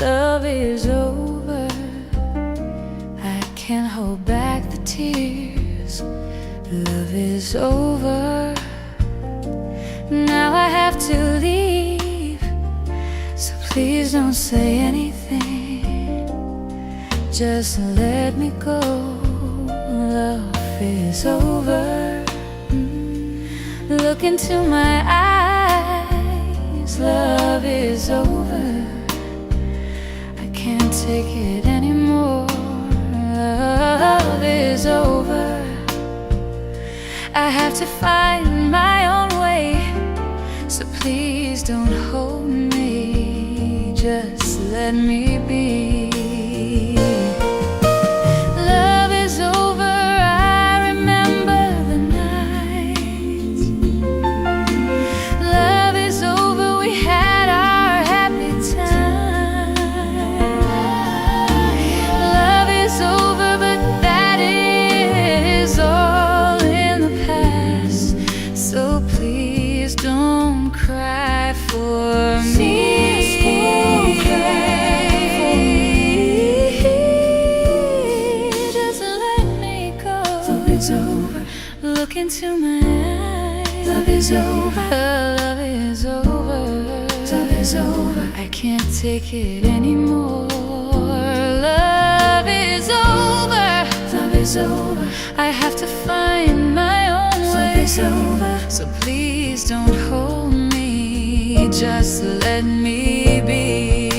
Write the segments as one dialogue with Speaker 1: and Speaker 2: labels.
Speaker 1: Love is over. I can't hold back the tears. Love is over. Now I have to leave, so please don't say anything. Just let me go. Love is over. Look into my eyes. Love is over. I can't take it anymore. Love is over. I have to find my own way, so please don't hold me. Just let me be. Love is over. I remember the nights. Love is over. We had our happy time. Love is over, but that is all in the past. So please don't cry for me. Look into my eyes. Love is over. Love is over. Love is over. I can't take it anymore. Love is over. Love is over. I have to find my own way. Love is over. So please don't hold me. Just let me be.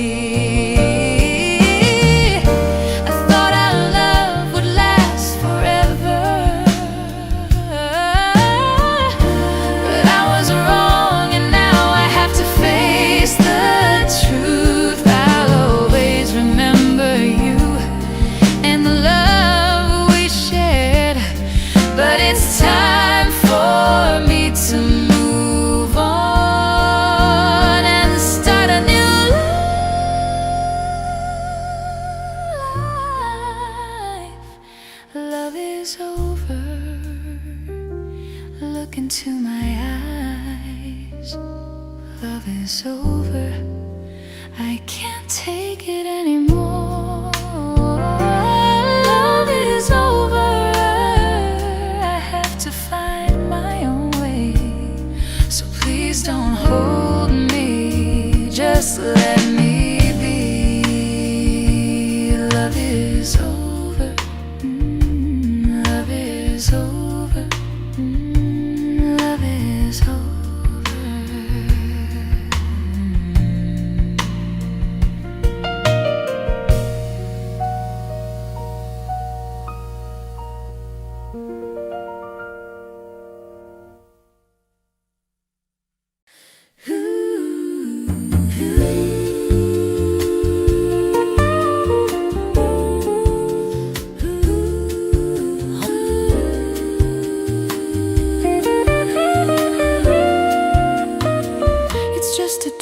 Speaker 1: Look into my eyes. Love is over. I can't take it anymore. Love is over. I have to find my own way. So please don't hold me. Just let me be. Love is over. Love is over.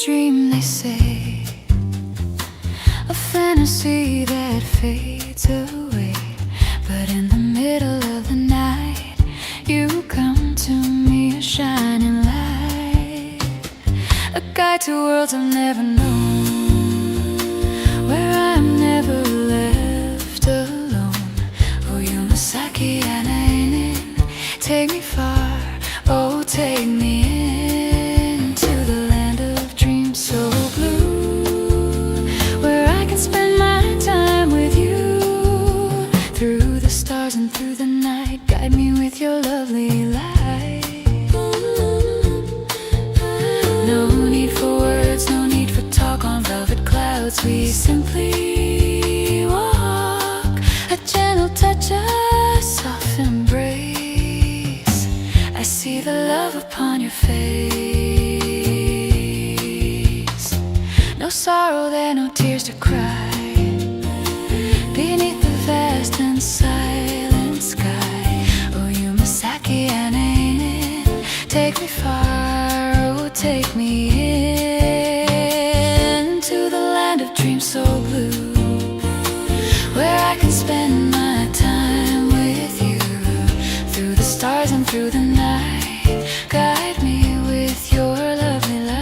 Speaker 1: Dream, they say, a fantasy that fades away. But in the middle of the night, you come to me, a shining light, a guide to worlds I've never known, where I'm never left alone. Oh, you're Masaki and Ainin. Take me far, oh, take me in to the land of dreams so blue, where I can spend my time with you. Through the stars and through the night, guide me with your lovely light. No need for words, no need for talk on velvet clouds. We simply walk, a gentle touch, a soft embrace. I see the love upon your face. No sorrow there, no tears to cry. Beneath the vast and silent sky, oh, you Masaki and Ainin. Take me far, oh, take me in to the land of dreams so blue, where I can spend my time with you. Through the stars and through the night, guide me with your lovely light.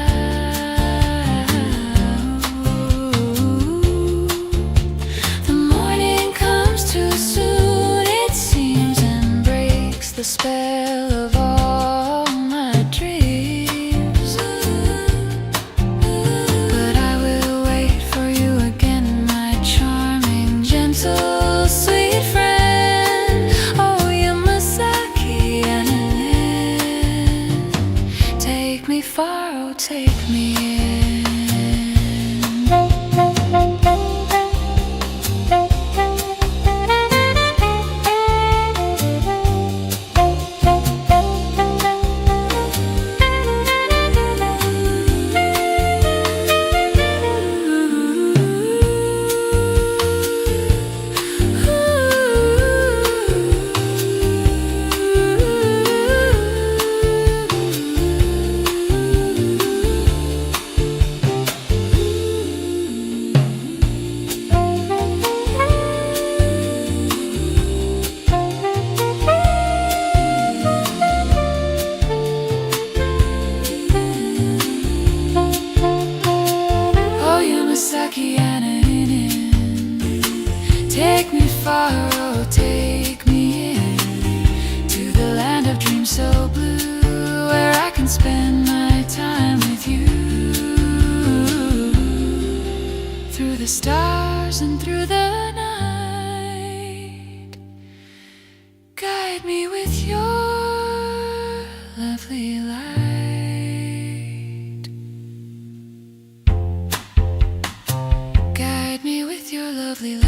Speaker 1: Okeana in. Take me far, oh take me in, to the land of dreams so blue, where I can spend my time with you. Through the stars and through the night, guide me with your lovely light. Guide me with your lovely light.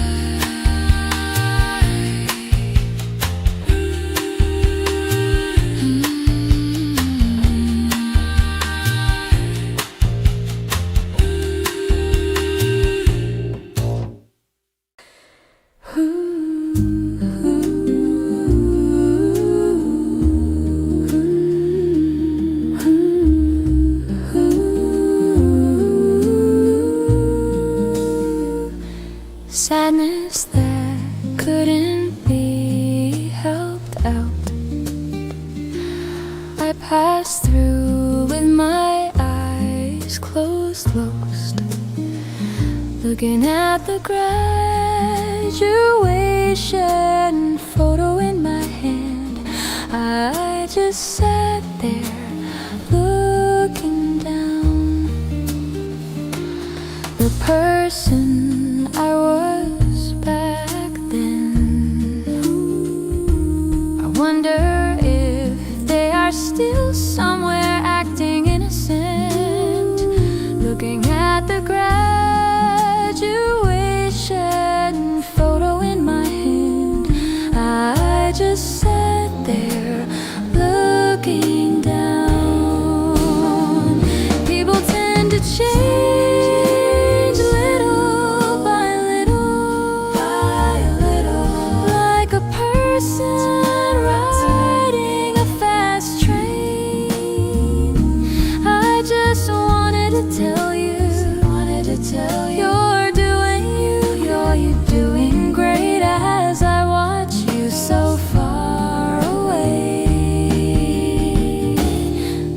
Speaker 1: Sadness that couldn't be helped out, I passed through with my eyes closed, looking at the graduation photo in my hand. I just sat there looking down. The person I was back then, I wonder if they are still somewhere acting innocent, looking at the graduation photo in my hand. I just sat there looking down. People tend to change little by little, like a person riding a fast train. I just wanted to tell you, you're doing great as I watch you so far away.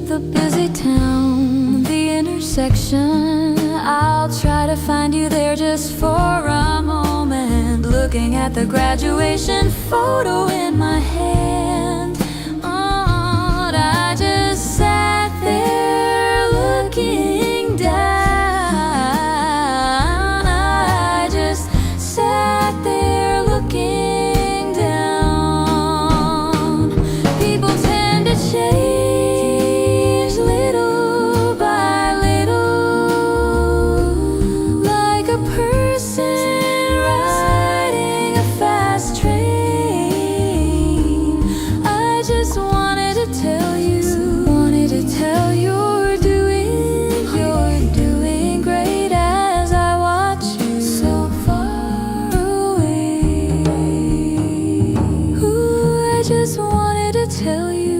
Speaker 1: The busy town, the intersection, I'll try to find you there just for a moment, looking at the graduation photo in my hand. Oh, I just sat there looking down. I just sat there looking down. People tend to change little by little, like a person riding a fast train. I just wanted to tell you, you're doing great as I watch you so far away. Ooh, I just wanted to tell you,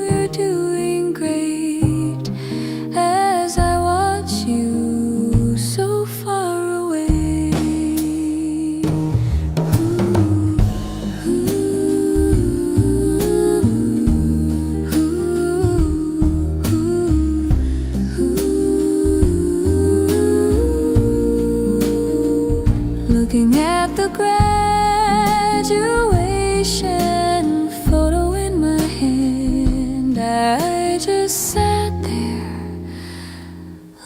Speaker 1: you're doing great as I watch you so far away. Looking at the graduation photo in my hand, I just sat there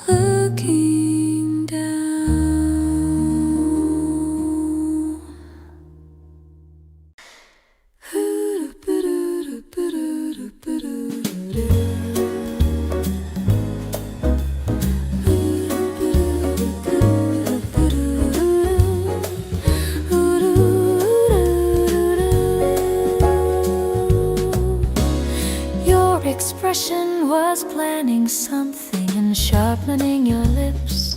Speaker 1: looking down. Your expression was planning something and sharpening your lips,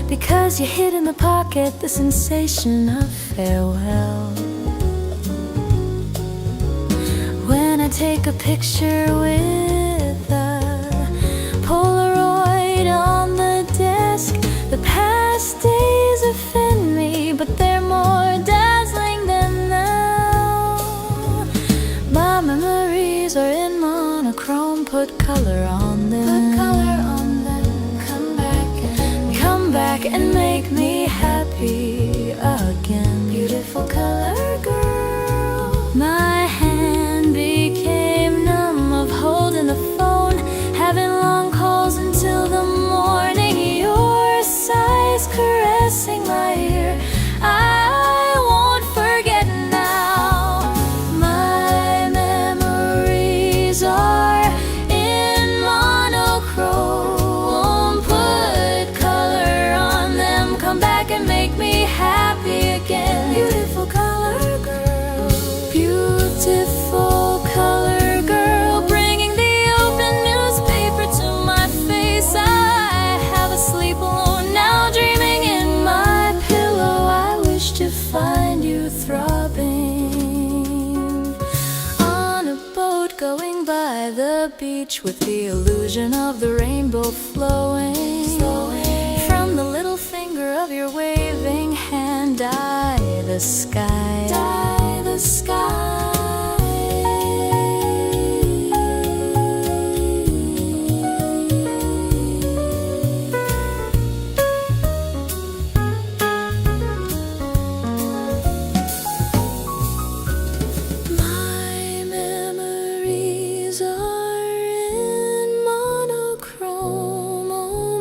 Speaker 1: because you hid in the pocket the sensation of farewell. When I take a picture with a Polaroid on the desk, the past days offend me, but they're more dazzling than now. My memories are in monochrome, put color on them. and make me happy again. Beautiful color girl. My hand became numb of holding the phone, having long calls until the morning. Your sighs caressing my ear, I won't forget now. My memories are in monochrome. Put color on them, come back and make me happy again. Beautiful color girl. Beautiful color girl, bringing the open newspaper to my face. I have a sleep alone now, dreaming in my pillow. I wish to find you throbbing on a boat going by the beach, with the illusion of the rainbow flowing from the little finger of your waving hand. Dye the sky, dye the sky. My memories are in monochrome.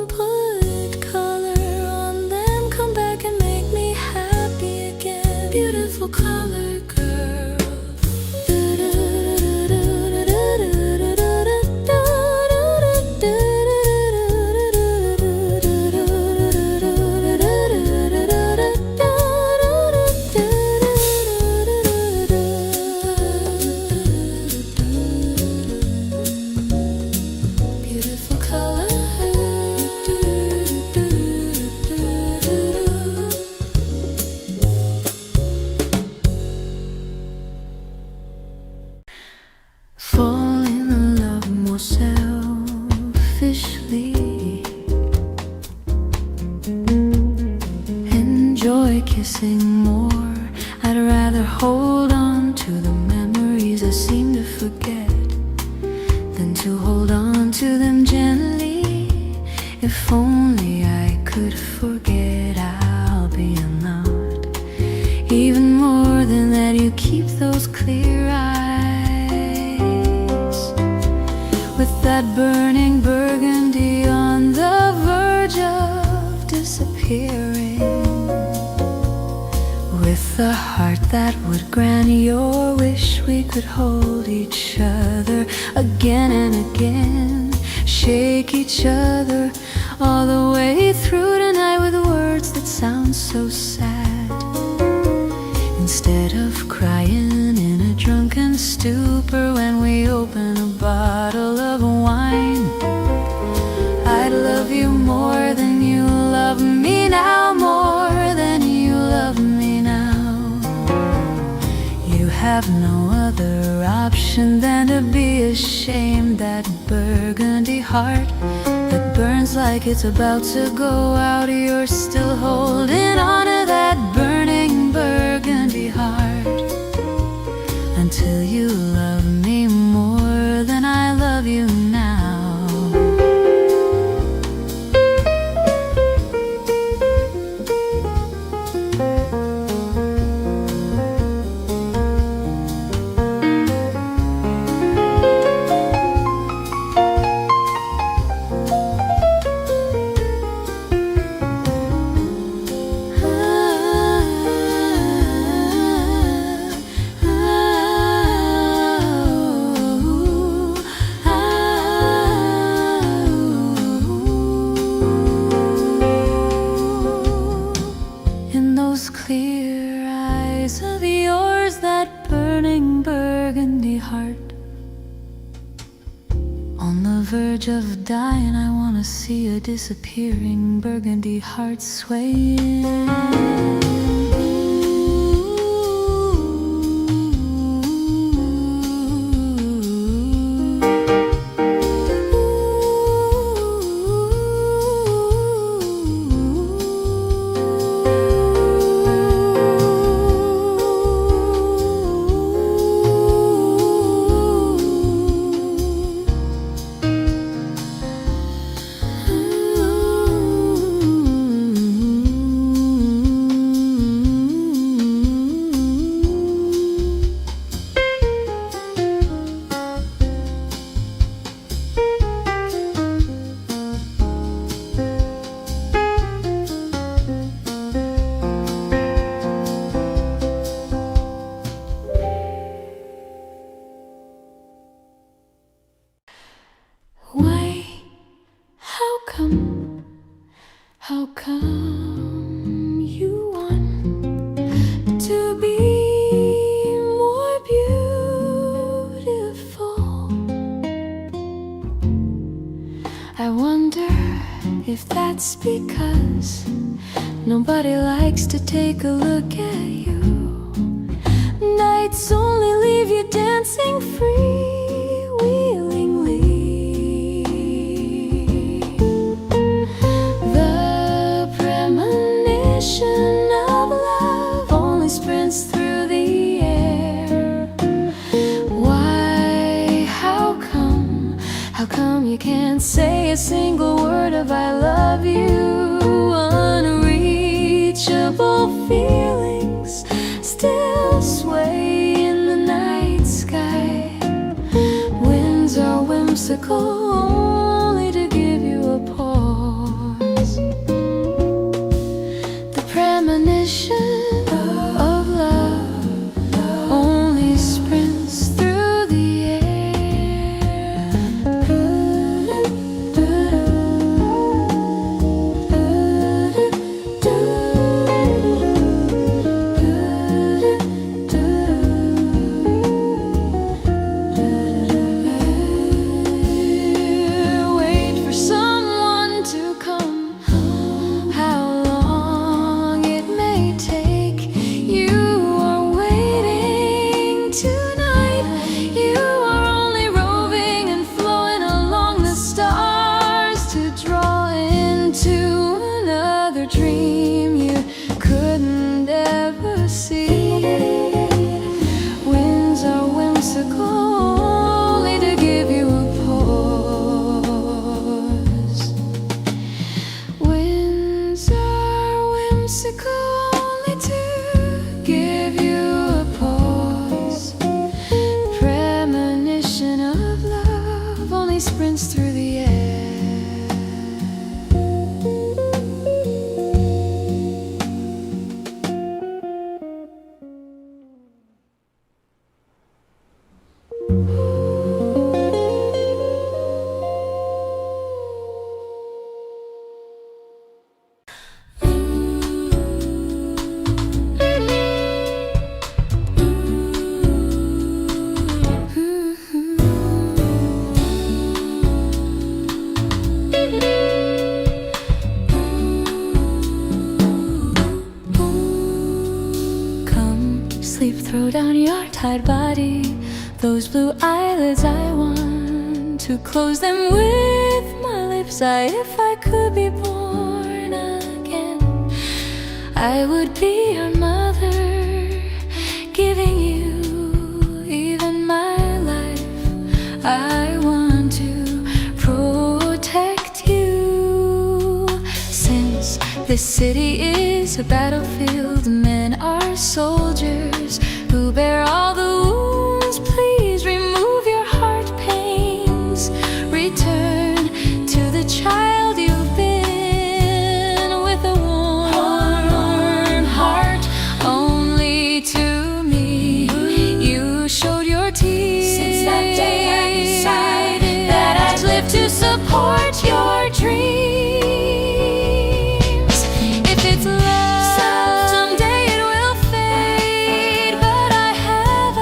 Speaker 1: Put color on them, come back and make me happy again. Beautiful color girl. Beautiful color. Fall in love more selfishly. Enjoy kissing more. I'd rather hold on to the memories I seem to forget than to hold on to them gently. If only I could forget, I'll be unloved. Even more than that, you keep those clear eyes with that burning burgundy on the verge of disappearing, with a heart that would grant your wish. We could hold each other again and again, shake each other all the way through tonight with words that sound so sad. Instead of crying in a drunken stupor when we open a bottle of wine, I'd love you more than you love me now, more than you love me now. You have no other option than to be ashamed. That burgundy heart that burns like it's about to go out, you're still holding on to that burning burgundy heart until you love me more than I love you now. Clear eyes of yours, that burning burgundy heart on the verge of dying. I wanna see a disappearing burgundy heart swaying. How come you want to be more beautiful? I wonder if that's because nobody likes to take a look at you. Nights only leave you dancing freewheelingly. The premonition of love only sprints through the air. Why, how come you can't say a single word of I love you? Unreachable feelings still sway in the night sky. Winds are whimsical only to give you a pause. The premonition of love only sprints through the air. Wait for someone to come. How long it may take. You are waiting tonight. You are only roving and flowing along the stars to draw into another dream you couldn't ever see. Winds are whimsical only to give you a pause. Winds are whimsical only to give you a pause. Premonition of love only sprints through the air. Come, sleep, throw down your tired body. Those blue eyelids, I want to close them with my lips. If I could be born again, I would be your mother, giving you even my life. I want to protect you. Since this city is a battlefield, men are soldiers who bear all the wounds. Please remove your heart pains. Return to the child you've been, with a warm heart. Only to me you showed your tears. Since that day I decided that I'd live to support your dreams. If it's love, someday it will fade, but I have a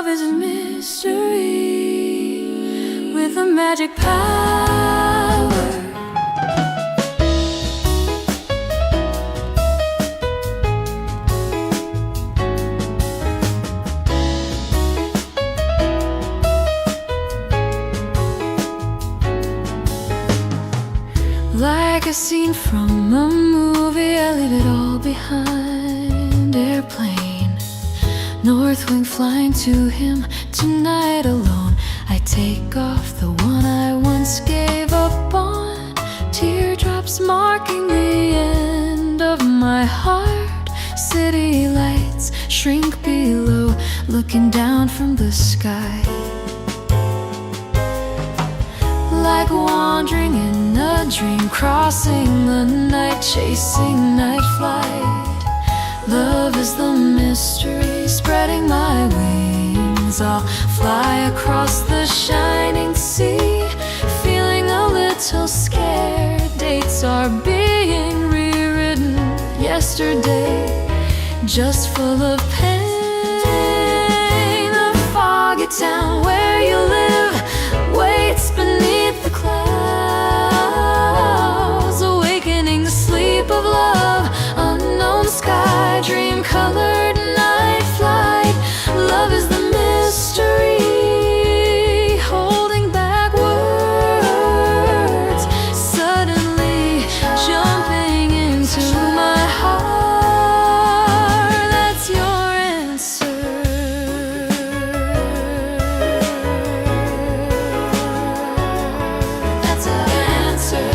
Speaker 1: Love is a mystery with a magic power. Like a scene from a movie, I leave it all behind. Airplane, north wing flying to him tonight alone. I take off the one I once gave up on. Teardrops marking the end of my heart. City lights shrink below, looking down from the sky. Like wandering in a dream, crossing the night, chasing night flight. Love is the mystery, spreading my wings. I'll fly across the shining sea, feeling a little scared. Dates are being rewritten. Yesterday, just full of pain. The foggy town where you live waits beneath the clouds, awakening the sleep of love. Unknown sky, dream colored night flight. Love is the mystery, holding back words, suddenly jumping into my heart. That's your answer. That's an answer.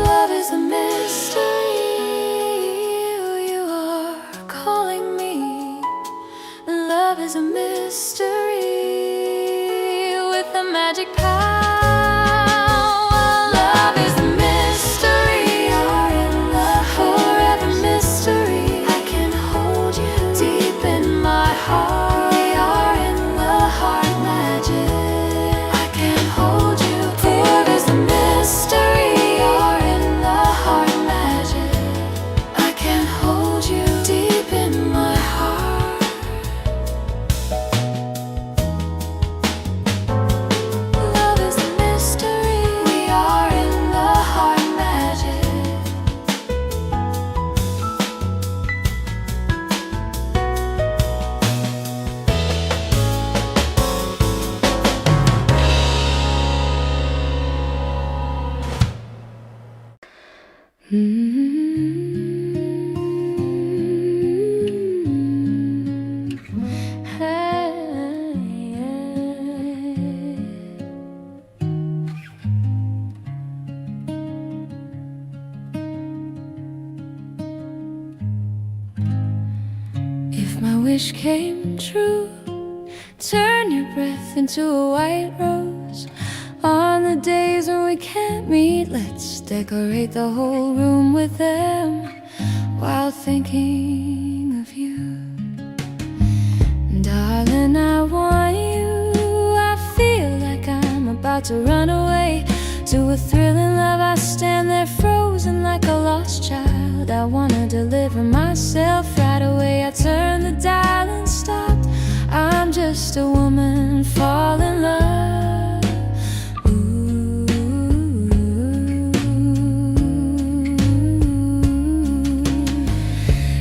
Speaker 1: Love is a mystery. You are calling me. Love is a mystery with a magic power. Love is a mystery. You're in love forever mystery. I can hold you deep in my heart. We are in the heart magic. I can hold you. Love is a mystery. You're in the heart magic. I can hold you deep in my heart. Love is a mystery. We are in the heart magic. If my wish came true, turn your breath into a white rose. On the days when we can't meet, let's decorate the whole room with them while thinking of you. Darling, I want you. I feel like I'm about to run away to a thrilling love. I stand there frozen like a lost child. I wanna deliver myself right away. I turn the dial and stopped. I'm just a woman fall in love. Ooh.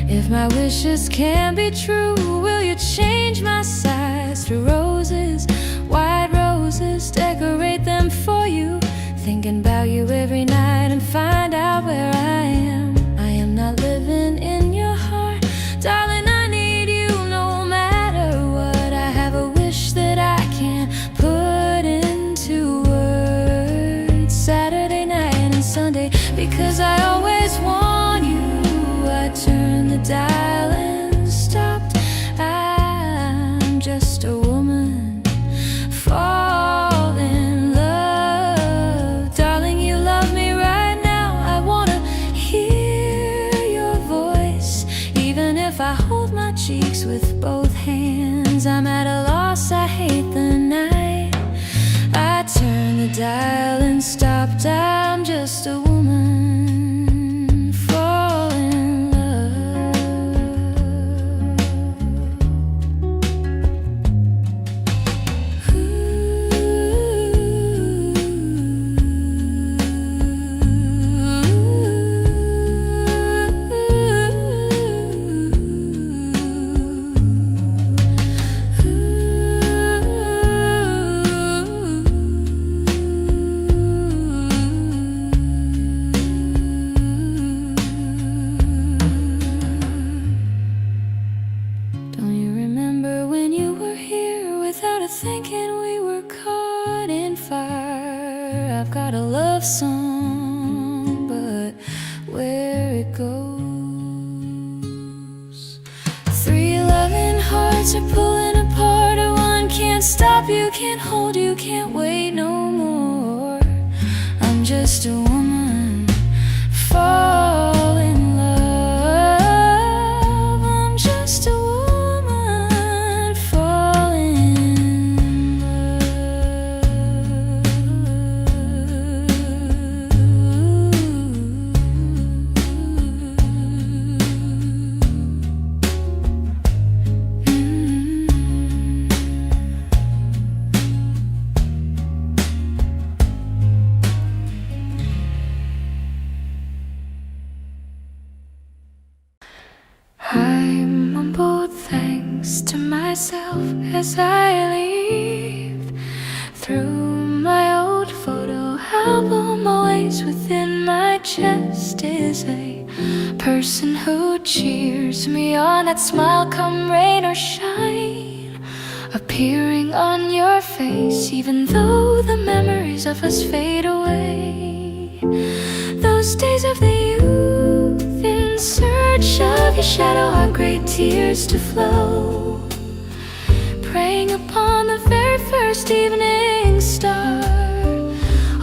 Speaker 1: If my wishes can be true, will you change my size to roses, white roses, decorate them for you? Thinking about you every night and find out where I am. I am not living in your heart, darling. I need you no matter what. I have a wish that I can't put into words. Saturday night and Sunday, because I always want you. I turned the dial and stopped. I my cheeks with both hands. I'm at a loss, I hate the night. I turn the dial and stopped. I'm just a woman falling in love. Don't you remember when you were here without a thinking we were caught in fire? I've got a love song, but where it goes. Three loving hearts are pulling apart, or one can't stop you, can't hold you, can't wait no more. I'm just a woman fall in love. I'm just a woman fall in I'm on board thanks to myself as I leave. Through my old photo album, always within my chest is a person who cheers me on. That smile come rain or shine, appearing on your face, even though the memories of us fade away. Those days of the youth in search of your shadow are great tears to flow, praying upon the very first evening star.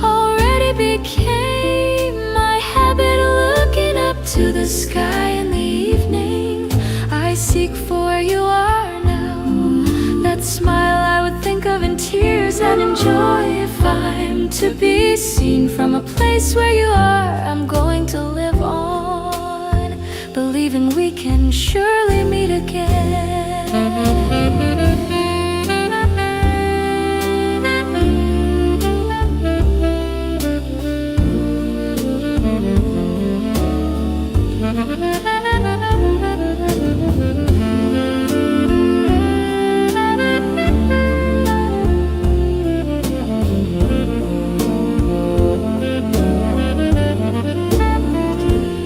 Speaker 1: Already became my habit, looking up to the sky in the evening. I seek for you are now, that smile I would think of in tears and enjoy. If I'm to be seen from a place where you are, I'm going to live on, believing we can surely meet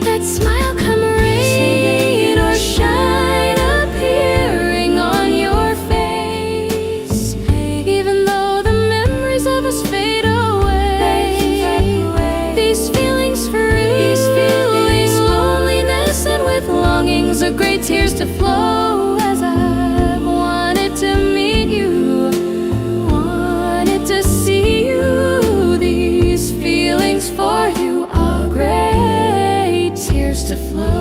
Speaker 1: That smile come rain or shine, appearing on your face, even though the memories of us fade away. These feelings free, these feelings, loneliness and with longings are great tears to flow. As I've wanted to meet you, wanted to see you, these feelings for you are great tears to flow.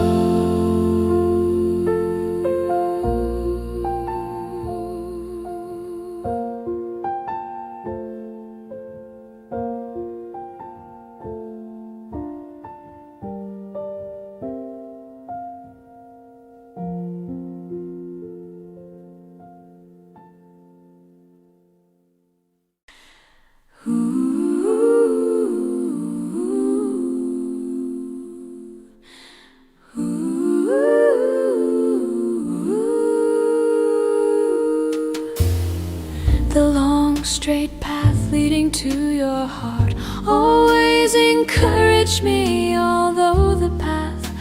Speaker 1: The long straight path leading to your heart always encouraged me. Although the path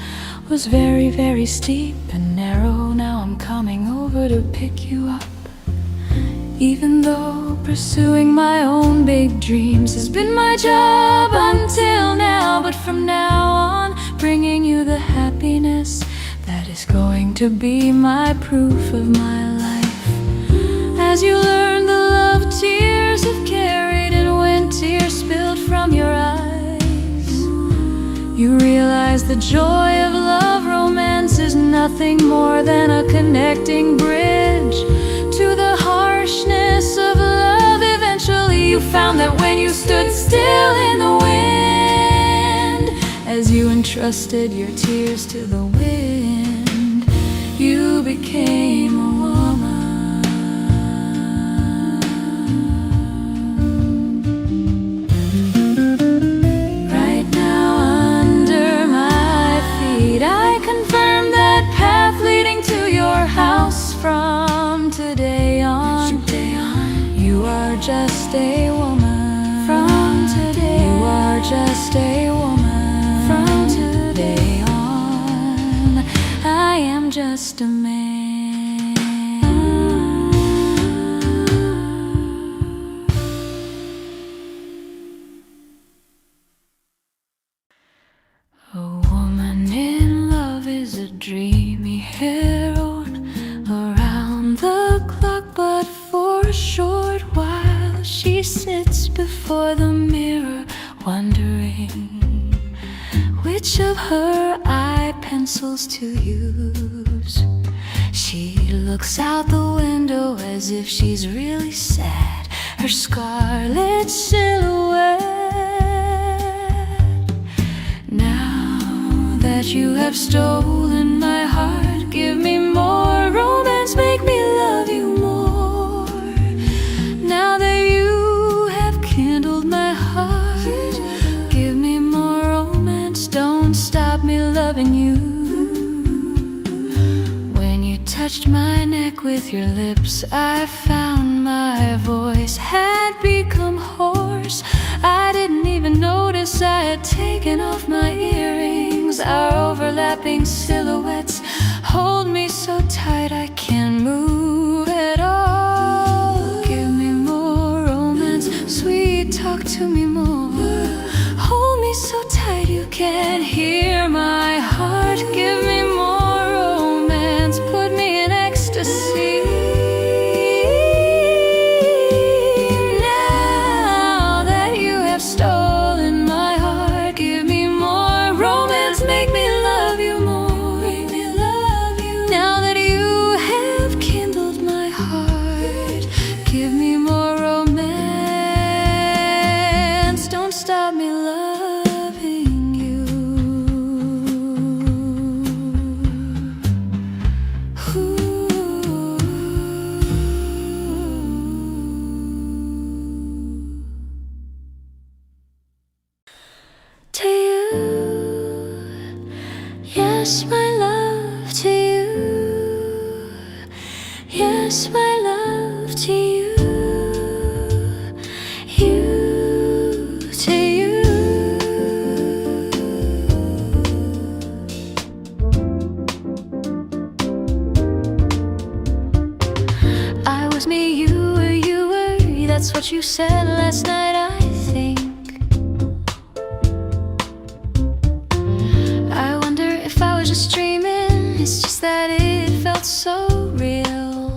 Speaker 1: was very, very steep and narrow, now I'm coming over to pick you up. Even though pursuing my own big dreams has been my job until now, but from now on, bringing you the happiness that is going to be my proof of my life. As you learn the love tears have carried, and when tears spilled from your eyes, you realize the joy of love romance is nothing more than a connection protecting bridge to the harshness of love. Eventually you found that when you stood still in the wind, as you entrusted your tears to the wind, you became a woman. Right now under my feet I confirm that path leading to your house. From today on, you are just a woman. From today, you are just a woman. From today on, I am just a man. A woman in love is a dreamy heroine around the clock, but for a short while she sits before the mirror wondering which of her eye pencils to use. She looks out the window as if she's really sad, her scarlet silhouette. Now that you have stolen my heart, give me more romance, make me love you more. Now that you have kindled my heart, give me more romance, don't stop me loving you. When you touched my neck with your lips, I found my voice had become hoarse. I didn't even notice I had taken off my earrings. Our overlapping silhouettes hold me so tight I can't move at all. Give me more romance, sweet, talk to me more. Hold me so tight you can't hear my heart. Give me more romance, put me in ecstasy. Now that you have stolen my heart, give me more romance, make me love you more. Make me love you. Now that you have kindled my heart, give me more romance, don't stop me loving you. Ooh. To you, yes, my love, to you. Yes, my love, to you. You, to you. I was me, you were, that's what you said last night, I think. I wonder if I was just dreaming, it's just that it felt so real.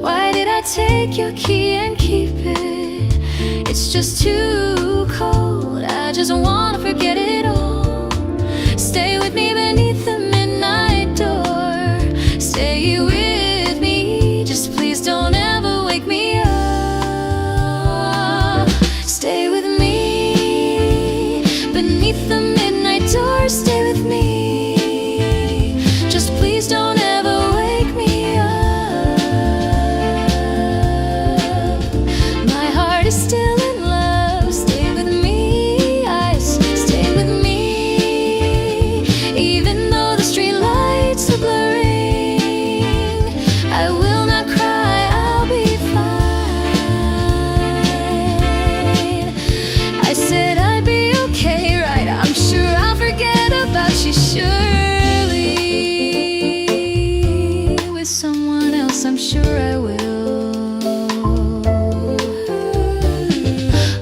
Speaker 1: Why did I take your key and keep it? It's just too cold, I just wanna forget it all. Stay with me beneath the midnight door. Stay with me, just please don't ever wake me up. Stay with me beneath the midnight door. Stay with me, just please don't ever wake me up. My heart is still in love. Stay with me, eyes, stay with me. Even though the street lights are blurring, I will not cry, I'll be fine. I said I'd be okay, right? I'm sure I'll forget about you, surely. With someone else, I'm sure I will.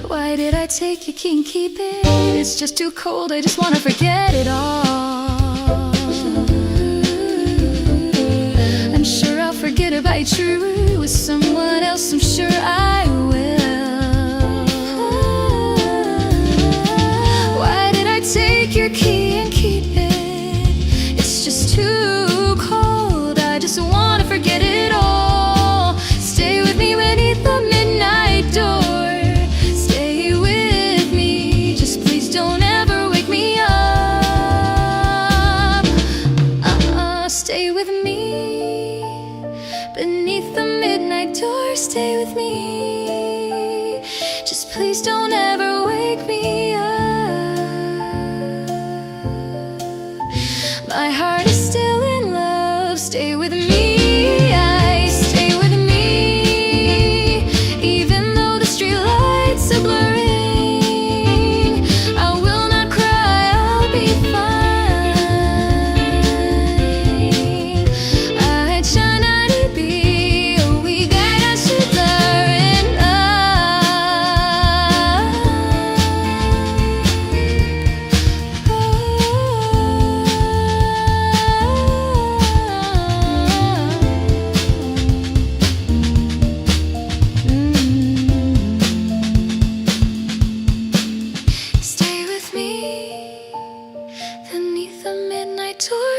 Speaker 1: Why did I take your key and keep it? It's just too cold, I just wanna forget it all. I'm sure I'll forget about you, true. With someone else, I'm sure I will. Why did I take your key and keep it? It's just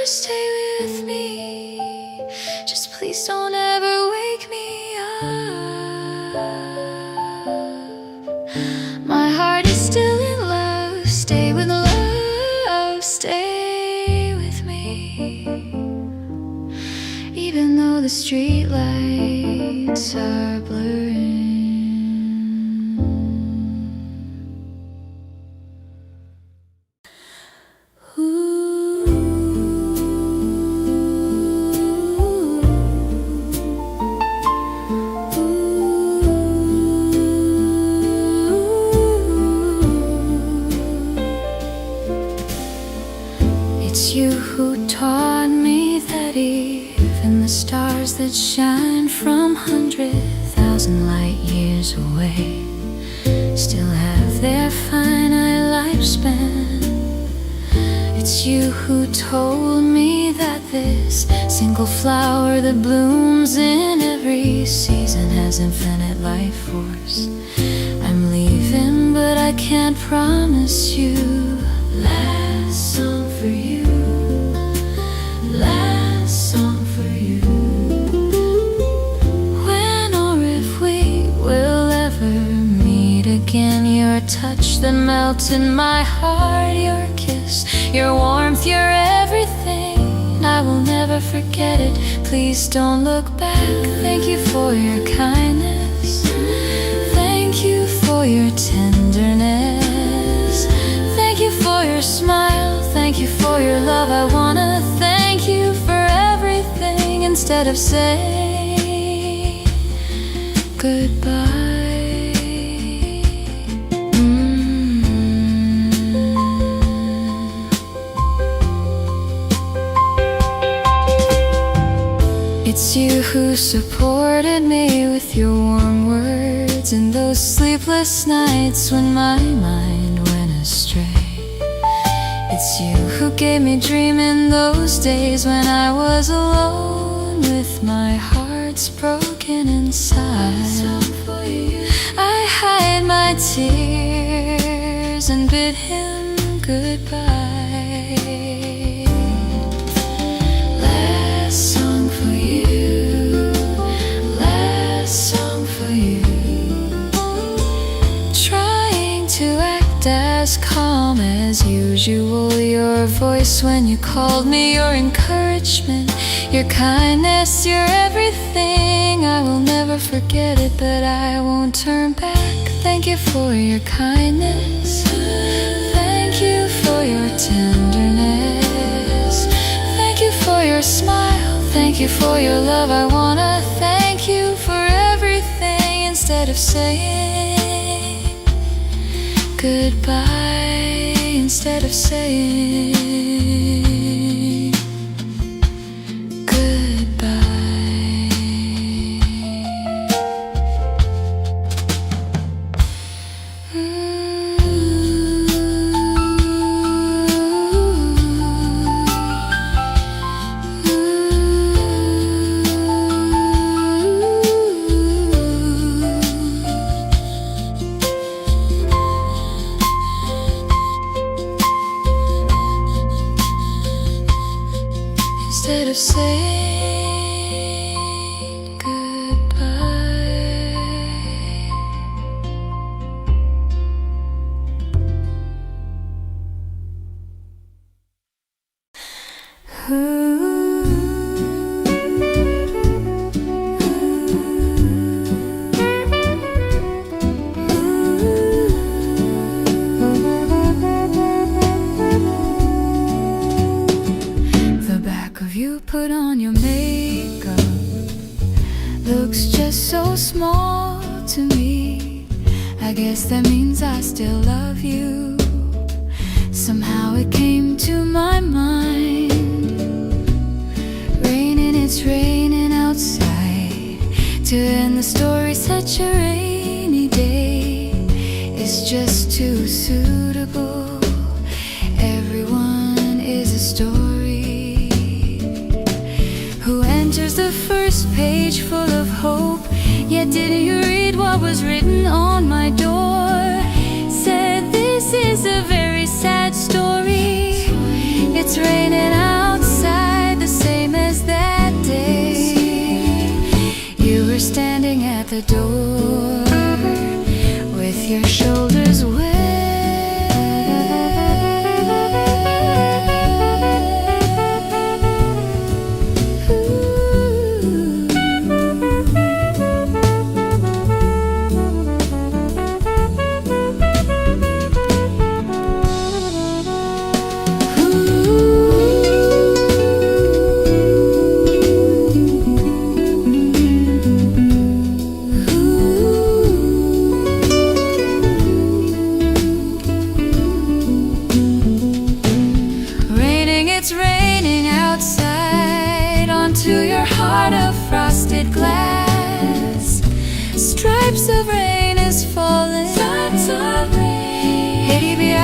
Speaker 1: stay with me. Just please don't ever wake me up. My heart is still in love. Stay with love, stay with me. Even though the street lights are blurring. It's you who taught me that even the stars that shine from 100,000 light years away still have their finite lifespan. It's you who told me that this single flower that blooms in every season has infinite life force. I'm leaving, but I can't promise you last song for you, last song for you. When or if we will ever meet again, your touch that melted my heart, your kiss, your warmth, your everything, I will never forget it. Please don't look back. Thank you for your kindness. Thank you for your tenderness. Thank you for your smile. Thank you for your love. I wanna thank you for everything instead of saying goodbye. It's you who supported me with your warm words in those sleepless nights when my mind went astray. It's you who gave me dream in those days when I was alone with my heart's broken inside. I hide my tears and bid him goodbye. Last song for you, last song for you. Trying to act as calm as usual. Your voice when you called me, your encouragement, your kindness, your everything. I will never forget it, but I won't turn back. Thank you for your kindness. Thank you for your tenderness. Thank you for your smile. Thank you for your love. I wanna thank you for everything instead of saying goodbye, instead of saying goodbye. Instead of saying goodbye. The back of you put on your makeup looks just so small to me. I guess that means I still love you. Somehow it came to my mind. Raining, it's raining outside. To end the story, such a rainy day is just too suitable. Everyone is a story. Who enters the first page full of hope? Yet didn't you read what was written on my door? Said this is a very sad story. It's raining outside. your shoulders wet. It's raining outside onto your heart of frosted glass. Stripes of rain is falling. Stripes of rain. Itty be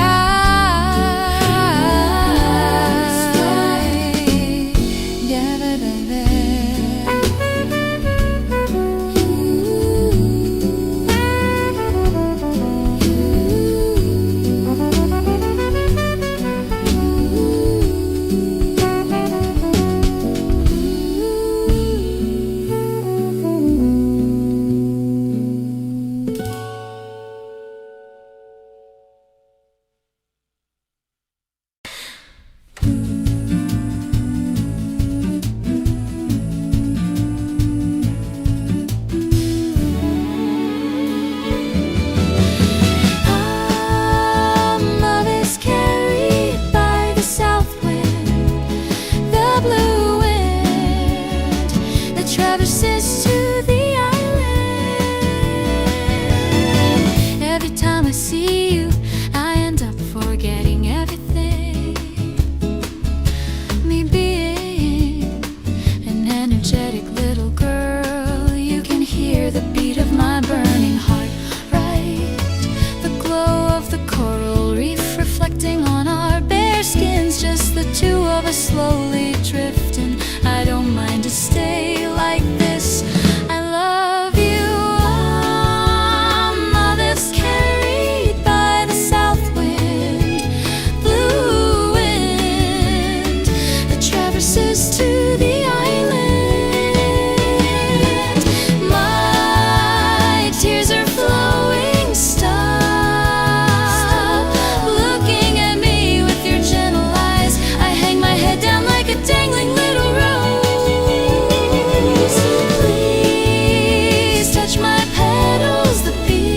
Speaker 1: traverses to the island. Every time I see you, I end up forgetting everything. Me being an energetic little girl, you can hear the beat of my burning heart, right? The glow of the coral reef reflecting on our bare skins, just the two of us slowly drifting. I don't mind to stay like this. I love you. I'm all that's carried by the south wind, blue wind that traverses to the island. My tears are flowing. Stop looking at me with your gentle eyes. I hang my head down like a dangling little rose. Please touch my petals. The beach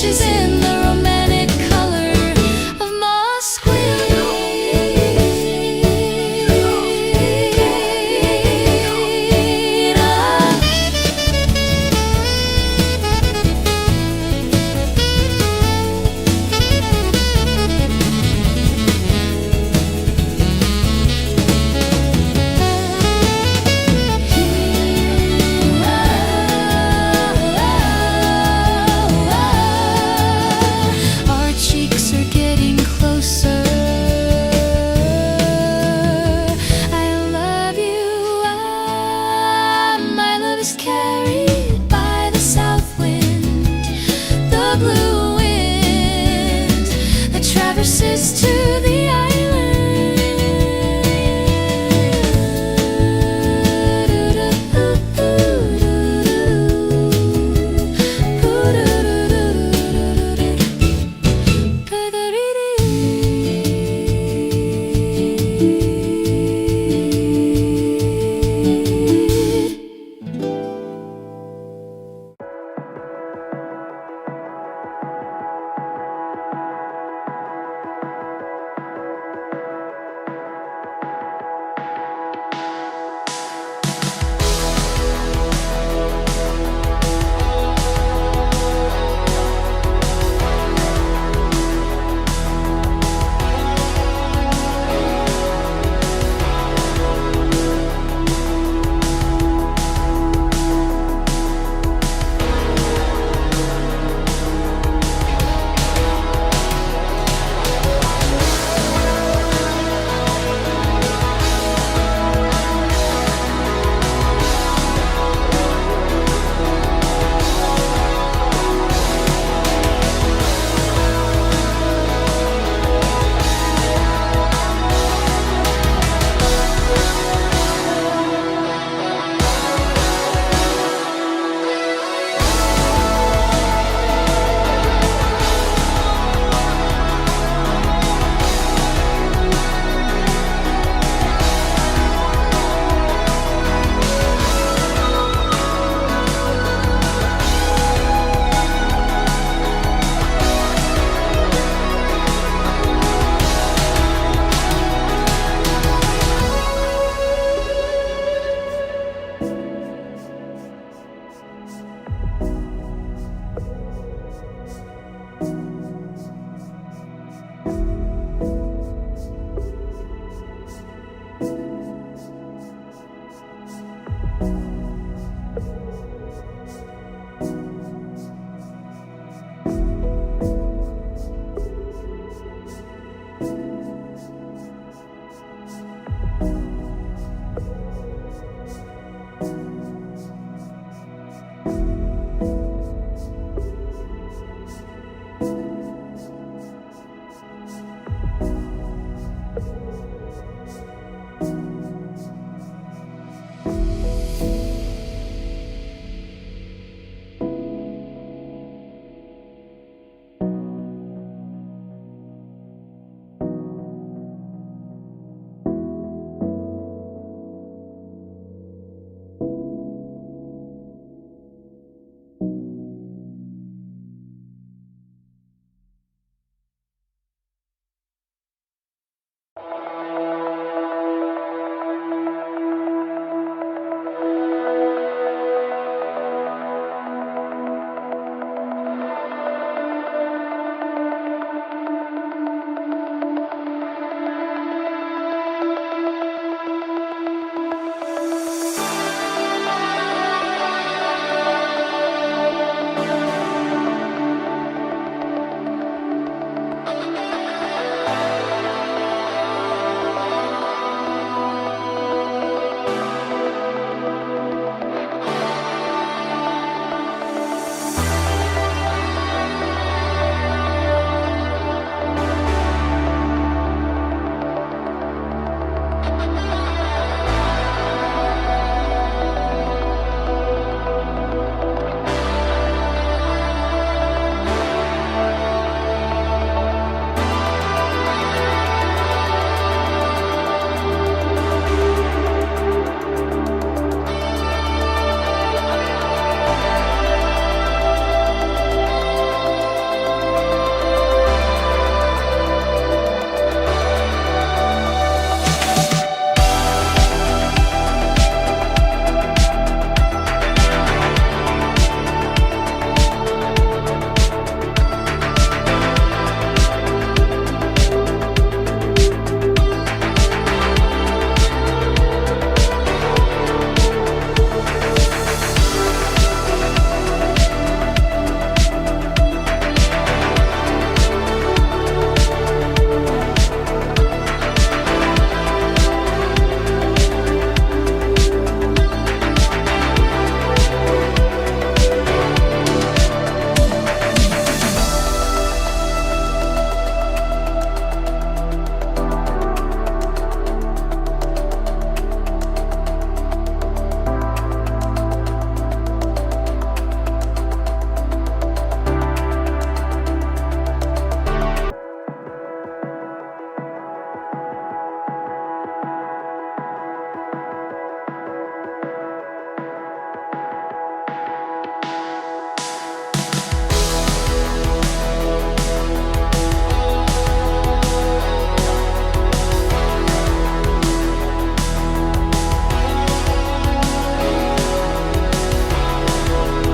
Speaker 1: is in the romantic color of moss green. Our cheeks are getting closer. I love you. My love is carried by the south wind, the blue wind that traverses to the island.